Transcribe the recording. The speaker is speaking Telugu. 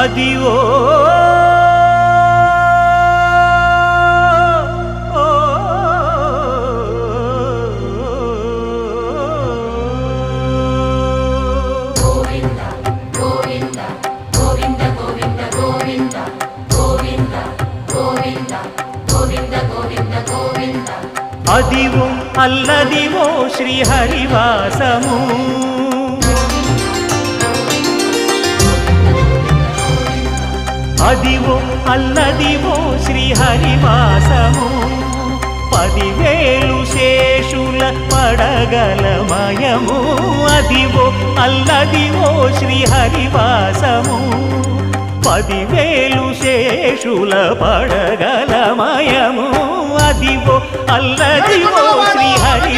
అదివో అదివో అల్లదివో శ్రీహరివాసము అదివో అల్లదివో శ్రీహరివాసము 10,000 శేషుల పడగలమయము అదివో అల్లదివో శ్రీహరివాసము 10,000 శేషుల పడగలమయము అదివో అల్లదివో శ్రీహరి